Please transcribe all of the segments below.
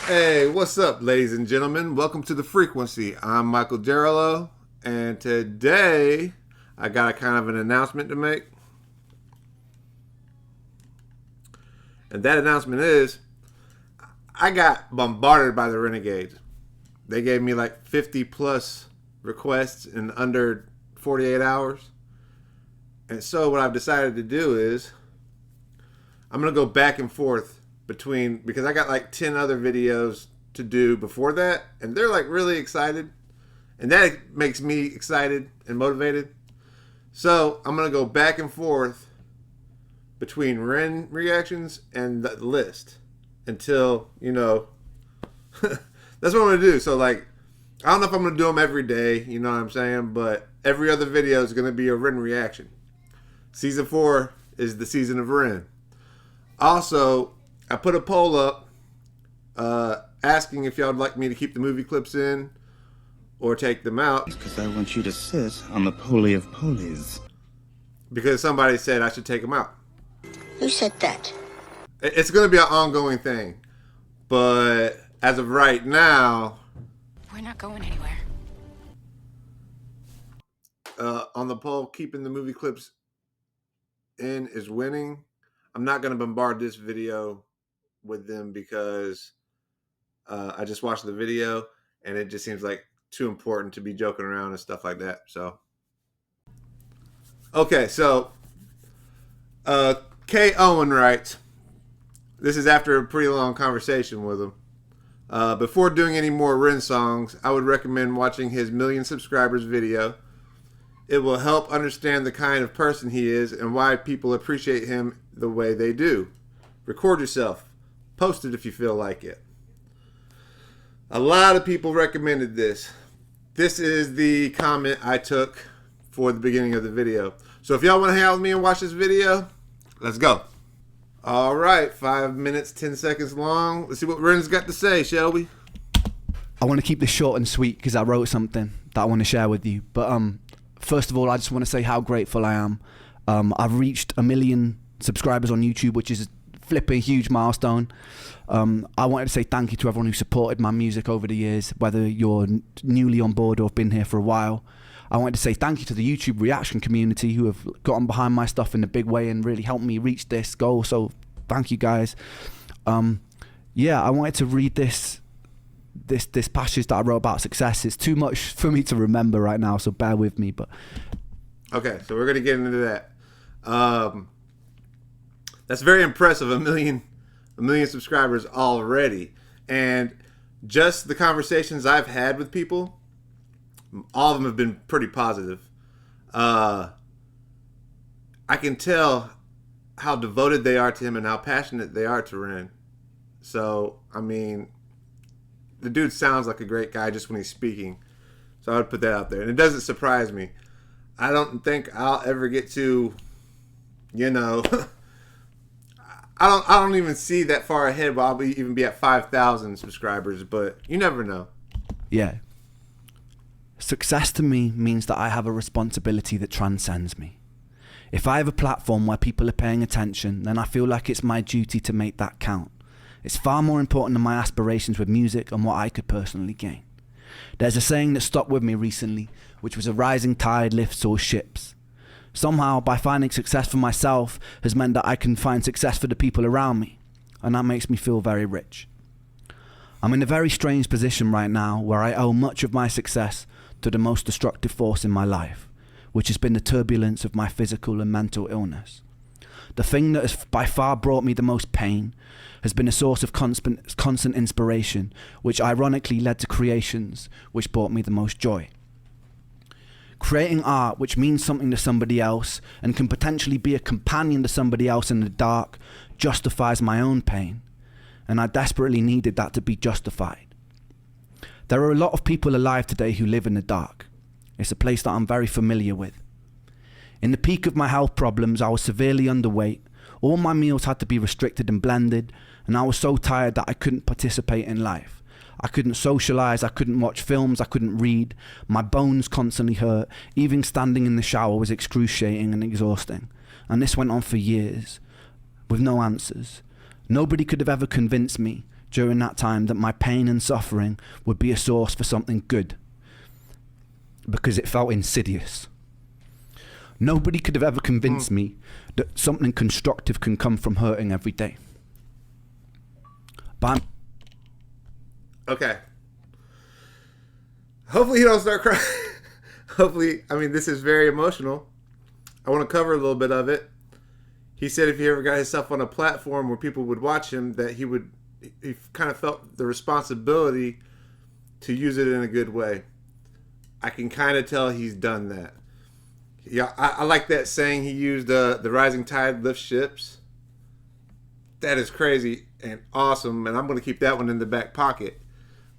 Hey, what's up, ladies and gentlemen? Welcome to The Frequency. I'm Michael Derulo, and today I got a kind of an announcement to make. And that announcement is I got bombarded by the Renegades. They gave me like 50 plus requests in under 48 hours. And so what I've decided to do is I'm going to go back and forth between, because I got like 10 other videos to do before that, and they're like really excited. And that makes me excited and motivated. So I'm going to go back and forth between Ren reactions and the list until, that's what I'm going to do. So like, I don't know if I'm going to do them every day, you know what I'm saying? But every other video is going to be a Ren reaction. Season 4 is the season of Ren. Also, I put a poll up asking if y'all would like me to keep the movie clips in or take them out. Because I want you to sit on the poly of polies. Because somebody said I should take them out. Who said that? It's going to be an ongoing thing. But as of right now, We're not going anywhere. on the poll, keeping the movie clips in is winning. I'm not going to bombard this video with them because I just watched the video and it just seems like too important to be joking around and stuff like that. So, okay, so K. Owen writes, this is after a pretty long conversation with him. Before doing any more Ren songs, I would recommend watching his 1,000,000 subscribers video. It will help understand the kind of person he is and why people appreciate him the way they do. Record yourself. Post it if you feel like it. A lot of people recommended this. This is the comment I took for the beginning of the video. So if y'all want to hang out with me and watch this video, let's go. All right, 5 minutes, 10 seconds long. Let's see what Ren's got to say, shall we? I want to keep this short and sweet because I wrote something that I want to share with you. But first of all, I just want to say how grateful I am. I've reached 1,000,000 subscribers on YouTube, which is a flipping huge milestone. I wanted to say thank you to everyone who supported my music over the years, whether you're newly on board or have been here for a while. I wanted to say thank you to the YouTube reaction community who have gotten behind my stuff in a big way and really helped me reach this goal. So thank you guys. Yeah, I wanted to read this passage that I wrote about success. It's too much for me to remember right now, so bear with me. But okay, so we're gonna get into that. That's very impressive. A million subscribers already, and just the conversations I've had with people, all of them have been pretty positive. I can tell how devoted they are to him and how passionate they are to Ren. So, I mean, the dude sounds like a great guy just when he's speaking. So I would put that out there. And it doesn't surprise me. I don't think I'll ever get to, I don't even see that far ahead where I'll even be at 5,000 subscribers, but you never know. yeah, success to me means that I have a responsibility that transcends me. If I have a platform where people are paying attention, then I feel like it's my duty to make that count. It's far more important than my aspirations with music and what I could personally gain. There's a saying that stuck with me recently, which was a rising tide lifts all ships. Somehow, by finding success for myself has meant that I can find success for the people around me, and that makes me feel very rich. I'm in a very strange position right now where I owe much of my success to the most destructive force in my life, which has been the turbulence of my physical and mental illness. The thing that has by far brought me the most pain has been a source of constant inspiration, which ironically led to creations which brought me the most joy. Creating art which means something to somebody else and can potentially be a companion to somebody else in the dark justifies my own pain, and I desperately needed that to be justified. There are a lot of people alive today who live in the dark. It's a place that I'm very familiar with. In the peak of my health problems, I was severely underweight. All my meals had to be restricted and blended, and I was so tired that I couldn't participate in life. I couldn't socialize, I couldn't watch films, I couldn't read. My bones constantly hurt. Even standing in the shower was excruciating and exhausting. And this went on for years, with no answers. Nobody could have ever convinced me, during that time that my pain and suffering would be a source for something good, because it felt insidious. Nobody could have ever convinced me that something constructive can come from hurting every day. But Okay. Hopefully you don't start crying. Hopefully, I mean, this is very emotional. I want to cover a little bit of it. He said if he ever got himself on a platform where people would watch him, that he kind of felt the responsibility to use it in a good way. I can kind of tell he's done that. Yeah, I like that saying he used, the rising tide lifts ships. That is crazy and awesome, and I'm going to keep that one in the back pocket.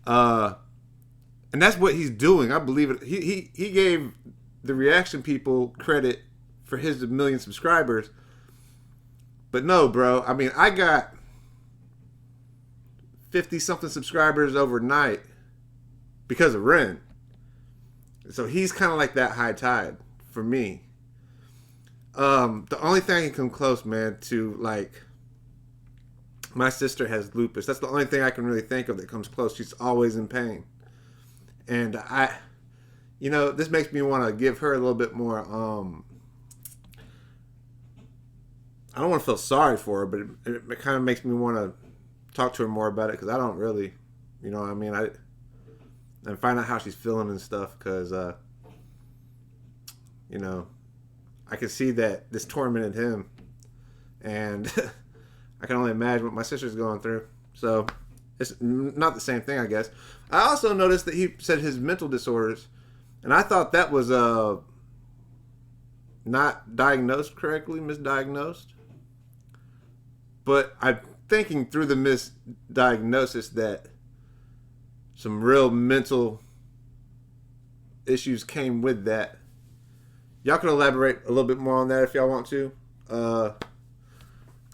And that's what he's doing. I believe it. He gave the reaction people credit for his 1 million subscribers. But no, bro. I mean, I got 50-something subscribers overnight because of Ren. So he's kind of like that high tide for me. The only thing that can come close, man, to like... My sister has lupus. That's the only thing I can really think of that comes close. She's always in pain. And this makes me want to give her a little bit more, I don't want to feel sorry for her, but it kind of makes me want to talk to her more about it, because I don't really, you know what I mean? And find out how she's feeling and stuff, because, I can see that this tormented him. And I can only imagine what my sister's going through. So it's not the same thing, I guess. I also noticed that he said his mental disorders, and I thought that was not diagnosed correctly, misdiagnosed. But I'm thinking through the misdiagnosis that some real mental issues came with that. Y'all can elaborate a little bit more on that if y'all want to.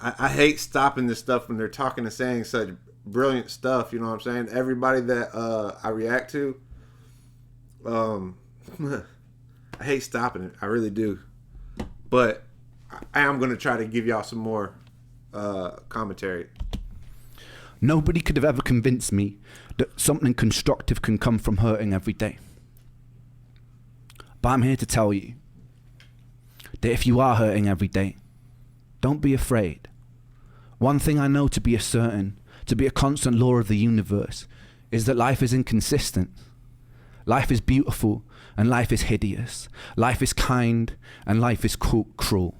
I hate stopping this stuff when they're talking and saying such brilliant stuff, you know what I'm saying? Everybody that I react to, I hate stopping it. I really do. But I am going to try to give y'all some more commentary. nobody could have ever convinced me that something constructive can come from hurting every day. But I'm here to tell you that if you are hurting every day, don't be afraid. One thing I know to be a certain, to be a constant law of the universe, is that life is inconsistent. Life is beautiful and life is hideous. Life is kind and life is cruel.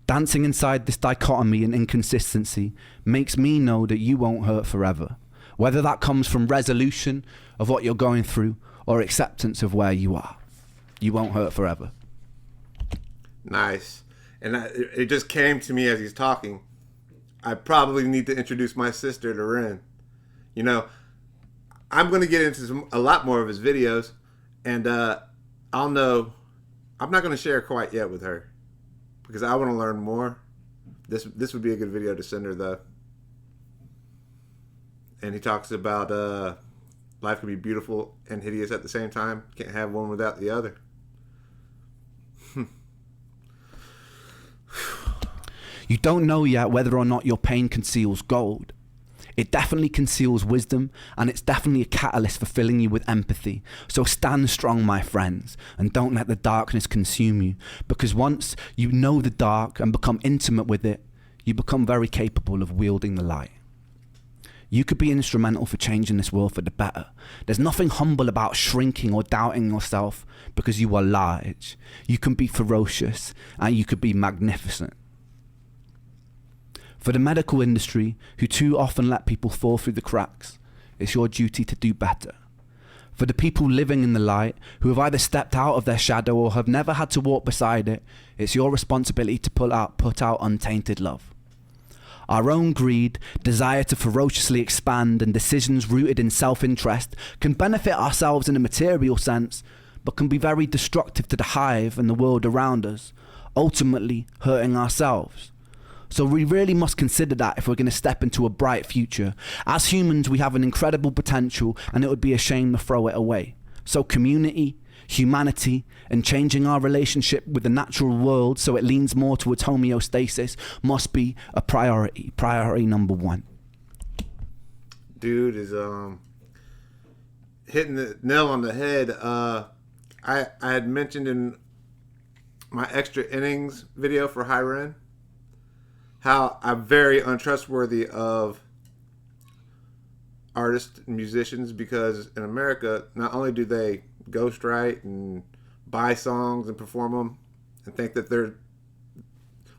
Dancing inside this dichotomy and inconsistency makes me know that you won't hurt forever, whether that comes from resolution of what you're going through or acceptance of where you are. You won't hurt forever. Nice. And it just came to me as he's talking. I probably need to introduce my sister to Ren. You know, I'm going to get into a lot more of his videos, and I'll know. I'm not going to share quite yet with her because I want to learn more. This would be a good video to send her, though. And he talks about life can be beautiful and hideous at the same time. Can't have one without the other. You don't know yet whether or not your pain conceals gold. It definitely conceals wisdom, and it's definitely a catalyst for filling you with empathy. So stand strong, my friends, and don't let the darkness consume you, because once you know the dark and become intimate with it, you become very capable of wielding the light. You could be instrumental for changing this world for the better. There's nothing humble about shrinking or doubting yourself because you are large. You can be ferocious, and you could be magnificent. For the medical industry, who too often let people fall through the cracks, it's your duty to do better. For the people living in the light, who have either stepped out of their shadow or have never had to walk beside it, it's your responsibility to put out untainted love. Our own greed, desire to ferociously expand, and decisions rooted in self-interest can benefit ourselves in a material sense, but can be very destructive to the hive and the world around us, ultimately hurting ourselves. So we really must consider that if we're going to step into a bright future. As humans, we have an incredible potential, and it would be a shame to throw it away. So community, humanity, and changing our relationship with the natural world so it leans more towards homeostasis must be a priority. Priority number one. dude is hitting the nail on the head. I had mentioned in my extra innings video for Hyren how I'm very untrustworthy of artists and musicians, because in America, not only do they ghostwrite and buy songs and perform them and think that they're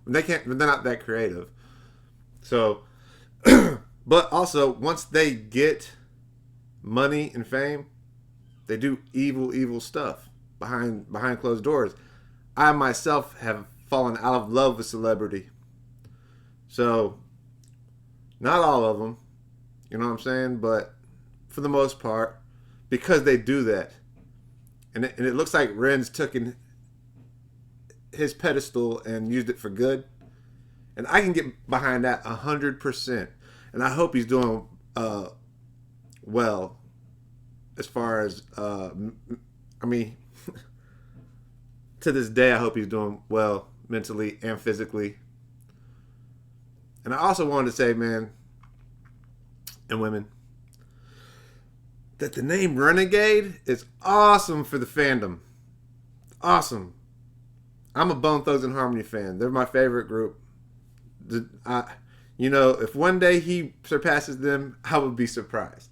not that creative. So, but also once they get money and fame, they do evil stuff behind closed doors. I myself have fallen out of love with celebrity. So, not all of them, you know what I'm saying? But for the most part, because they do that. And it looks like Ren's took his pedestal and used it for good. And I can get behind that 100%. And I hope he's doing well as far as, I mean, to this day, I hope he's doing well mentally and physically. And I also wanted to say, man, and women, that the name Renegade is awesome for the fandom. Awesome. I'm a Bone Thugs and Harmony fan. They're my favorite group. If one day he surpasses them, I would be surprised.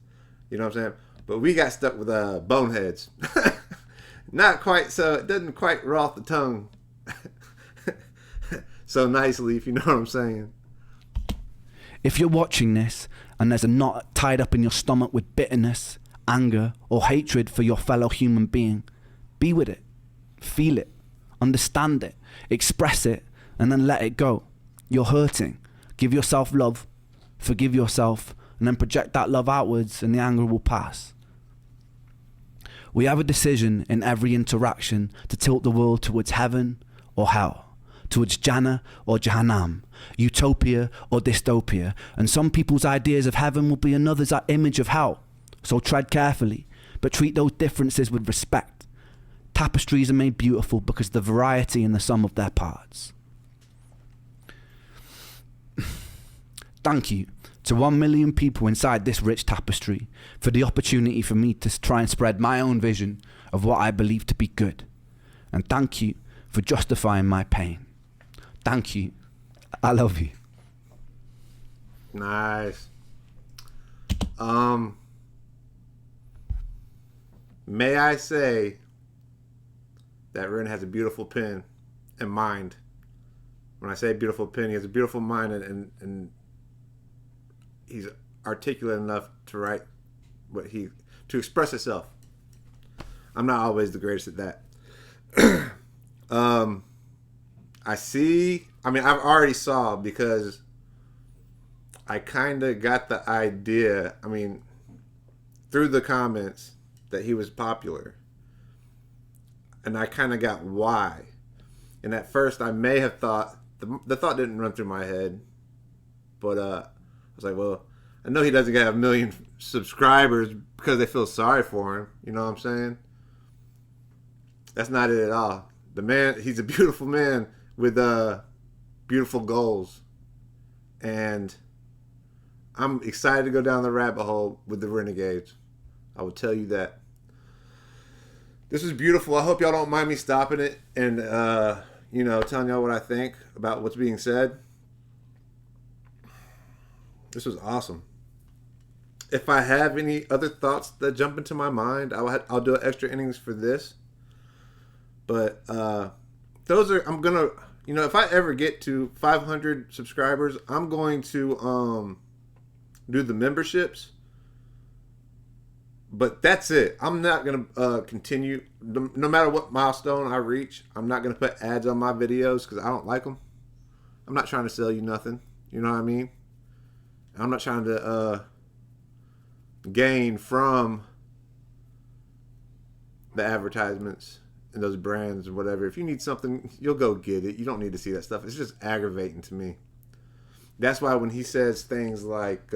You know what I'm saying? But we got stuck with Boneheads. Not quite so. It doesn't quite roll off the tongue so nicely, if you know what I'm saying. If you're watching this and there's a knot tied up in your stomach with bitterness, anger, or hatred for your fellow human being, be with it, feel it, understand it, express it, and then let it go. You're hurting. Give yourself love, forgive yourself, and then project that love outwards, and the anger will pass. We have a decision in every interaction to tilt the world towards heaven or hell, towards Jannah or Jahannam, utopia or dystopia, and some people's ideas of heaven will be another's image of hell. So tread carefully, but treat those differences with respect. Tapestries are made beautiful because of the variety in the sum of their parts. Thank you to 1 million people inside this rich tapestry for the opportunity for me to try and spread my own vision of what I believe to be good. And thank you for justifying my pain. Thank you. I love you. Nice. May I say that Ren has a beautiful pen and mind. When I say beautiful pen, he has a beautiful mind, and he's articulate enough to write to express himself. I'm not always the greatest at that. I've already saw, because I kind of got the idea, through the comments, that he was popular. And I kind of got why. And at first I may have thought, the thought didn't run through my head, but I was like, well, I know he doesn't have 1 million subscribers because they feel sorry for him. You know what I'm saying? That's not it at all. The man, he's a beautiful man with beautiful goals. And I'm excited to go down the rabbit hole with the Renegades. I will tell you that. This is beautiful. I hope y'all don't mind me stopping it and, telling y'all what I think about what's being said. This was awesome. If I have any other thoughts that jump into my mind, I'll do an extra innings for this. But those are, I'm going to, if I ever get to 500 subscribers, I'm going to do the memberships. But that's it. I'm not going to continue. No matter what milestone I reach, I'm not going to put ads on my videos because I don't like them. I'm not trying to sell you nothing. You know what I mean? I'm not trying to gain from the advertisements and those brands or whatever. If you need something, you'll go get it. You don't need to see that stuff. It's just aggravating to me. That's why when he says things like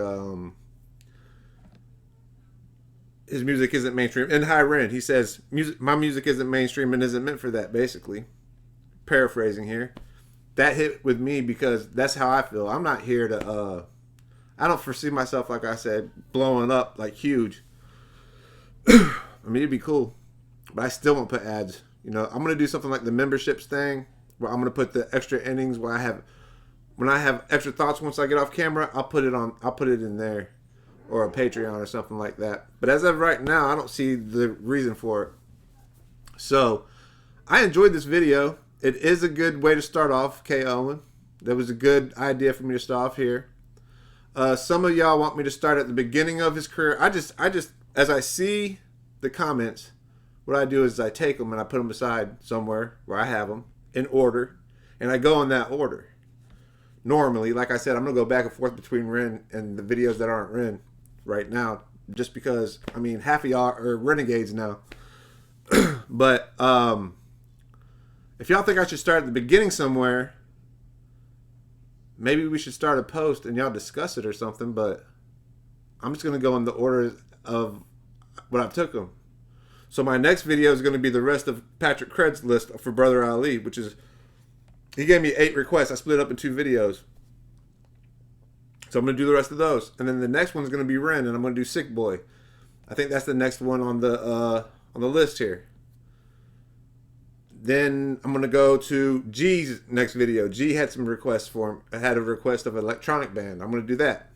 his music isn't mainstream, in high rent, he says my music isn't mainstream and isn't meant for that, basically. Paraphrasing here. That hit with me because that's how I feel. I'm not here to I don't foresee myself, like I said, blowing up like huge. I mean, it'd be cool, but I still won't put ads. You know, I'm gonna do something like the memberships thing, where I'm gonna put the extra endings where when I have extra thoughts once I get off camera, I'll put it in there, or a Patreon or something like that. But as of right now, I don't see the reason for it. So, I enjoyed this video. It is a good way to start off, K. Owen. That was a good idea for me to start off here. Some of y'all want me to start at the beginning of his career. I just, as I see the comments, what I do is I take them and I put them aside somewhere where I have them in order, and I go in that order. Normally, like I said, I'm going to go back and forth between Ren and the videos that aren't Ren right now, just because, I mean, half of y'all are renegades now. But if y'all think I should start at the beginning somewhere, maybe we should start a post and y'all discuss it or something, but I'm just going to go in the order of what I took them. So my next video is going to be the rest of Patrick Cred's list for Brother Ali, which is, he gave me 8 requests. I split it up in 2 videos. So I'm going to do the rest of those. And then the next one's going to be Ren, and I'm going to do Sick Boy. I think that's the next one on the list here. Then I'm going to go to G's next video. G had some requests for him. I had a request of an electronic band. I'm going to do that.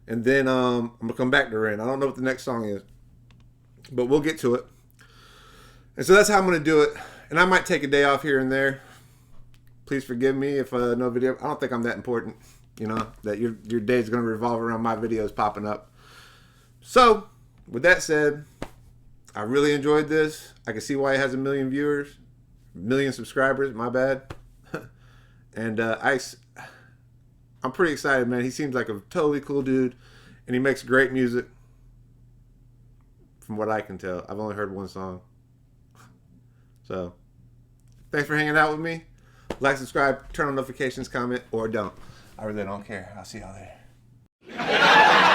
And then I'm going to come back to Ren. I don't know what the next song is, but we'll get to it. And so that's how I'm going to do it. And I might take a day off here and there. Please forgive me if no video. I don't think I'm that important, you know, that your day is going to revolve around my videos popping up. So, with that said, I really enjoyed this. I can see why it has 1 million viewers, 1 million subscribers. My bad. And I'm pretty excited, man. He seems like a totally cool dude, and he makes great music. From what I can tell, I've only heard one song. So, thanks for hanging out with me. Like, subscribe, turn on notifications, comment, or don't. I really don't care. I'll see y'all there.